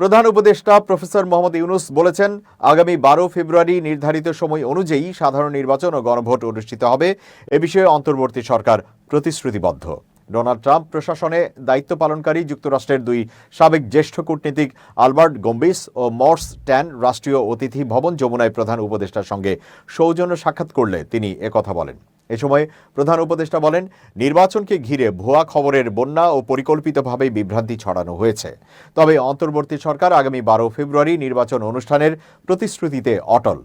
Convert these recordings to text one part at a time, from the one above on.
প্রধান উপদেষ্টা প্রফেসর মোহাম্মদ ইউনূস বলেছেন, আগামী 12 ফেব্রুয়ারি নির্ধারিত সময় অনুযায়ী সাধারণ নির্বাচন ও গণভোট অনুষ্ঠিত হবে। এ বিষয়ে অন্তর্বর্তী সরকার প্রতিশ্রুতিবদ্ধ। ডোনাল্ড ট্রাম্প প্রশাসনে দায়িত্ব পালনকারী যুক্তরাষ্ট্রের দুই সাবেক জ্যেষ্ঠ কূটনীতিক আলবার্ট গম্বিস ও মর্স ট্যান রাষ্ট্রীয় অতিথি ভবন যমুনায় প্রধান উপদেষ্টার সঙ্গে সৌজন্য সাক্ষাৎ করলে তিনি একথা বলেন। এ সময় প্রধান উপদেষ্টা বলেন, নির্বাচনকে ঘিরে ভুয়া খবরের বন্যা ও পরিকল্পিতভাবে বিভ্রান্তি ছড়ানো হয়েছে। তবে অন্তর্বর্তী সরকার আগামী 12 ফেব্রুয়ারি নির্বাচন অনুষ্ঠানের প্রতিশ্রুতিতে অটল।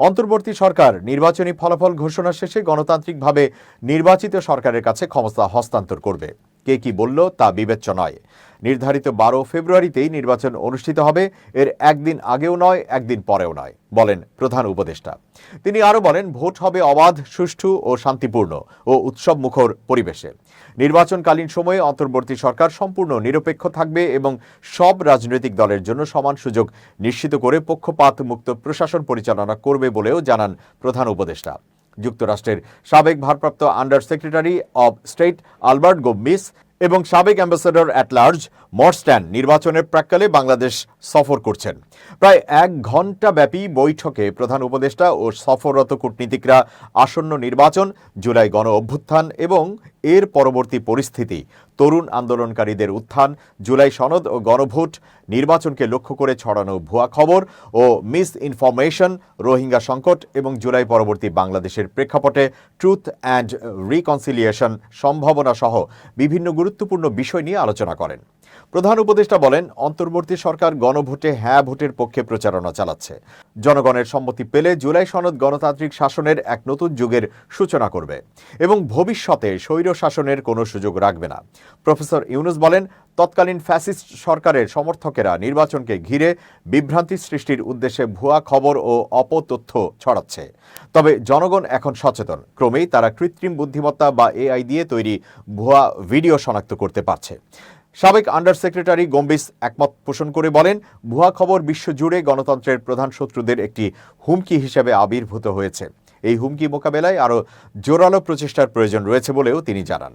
অন্তর্বর্তী সরকার নির্বাচনী ফলাফল ঘোষণা শেষে গণতান্ত্রিকভাবে নির্বাচিত সরকারের কাছে ক্ষমতা হস্তান্তর করবে। কে কি বলল তা বিবেচ্য নয়। নির্ধারিত 12 ফেব্রুয়ারিতেই নির্বাচন অনুষ্ঠিত হবে, এর একদিন আগেও নয়, একদিন পরেও নয়, বলেন প্রধান উপদেষ্টা। তিনি আরও বলেন, ভোট হবে অবাধ, সুষ্ঠু ও শান্তিপূর্ণ ও উৎসব মুখর পরিবেশে। নির্বাচনকালীন সময়ে অন্তর্বর্তী সরকার সম্পূর্ণ নিরপেক্ষ থাকবে এবং সব রাজনৈতিক দলের জন্য সমান সুযোগ নিশ্চিত করে পক্ষপাত মুক্ত প্রশাসন পরিচালনা করবে বলেও জানান প্রধান উপদেষ্টা। যুক্তরাষ্ট্রের সাবেক ভারপ্রাপ্ত under secretary of state Albert Gombis এবং সাবেক ambassador at large Morse Tan নির্বাচনের প্রাক্কালে বাংলাদেশ সফর করছেন। প্রায় 1 ঘণ্টা ব্যাপী বৈঠকে প্রধান উপদেষ্টা ও সফররত কূটনীতিকরা আসন্ন নির্বাচন, জুলাই গণ অভ্যুত্থান এবং এর পরবর্তী পরিস্থিতি, তরুণ আন্দোলনকারীদের উত্থান, জুলাই সনদ ও গণভোট, নির্বাচনকে লক্ষ্য করে ছড়ানো ভুয়া খবর ও মিস ইনফরমেশন, রোহিঙ্গা সংকট এবং জুলাই পরবর্তী বাংলাদেশের প্রেক্ষাপটে ট্রুথ অ্যান্ড রিকনসিলিয়েশন সম্ভাবনা সহ বিভিন্ন গুরুত্বপূর্ণ বিষয় নিয়ে আলোচনা করেন। প্রধান উপদেষ্টা বলেন, অন্তর্বর্তী সরকার গণভোটে হ্যাঁ ভোটের পক্ষে প্রচারণা চালাচ্ছে। জনগণের সম্মতি পেলে জুলাই সনদ গণতান্ত্রিক শাসনের এক নতুন যুগের সূচনা করবে এবং ভবিষ্যতে স্বৈর শাসনের কোনো সুযোগ রাখবে না। প্রফেসর ইউনূস বলেন, তৎকালীন ফ্যাসিস্ট সরকারের সমর্থকেরা নির্বাচনকে ঘিরে বিভ্রান্তি সৃষ্টির উদ্দেশ্যে ভুয়া খবর ও অপতথ্য ছড়াচ্ছে। তবে জনগণ এখন সচেতন। ক্রমেই তারা কৃত্রিম বুদ্ধিমত্তা বা এআই দিয়ে তৈরি ভুয়া ভিডিও শনাক্ত করতে পারছে। সাবেক আন্ডার সেক্রেটারি গম্বিস একমত পোষণ করে বলেন, ভুয়া খবর বিশ্বজুড়ে গণতন্ত্রের প্রধান শত্রুদের একটি হুমকি হিসেবে আবির্ভূত হয়েছে। এই হুমকি মোকাবেলায় আরও জোরালো প্রচেষ্টার প্রয়োজন রয়েছে বলেও তিনি জানান।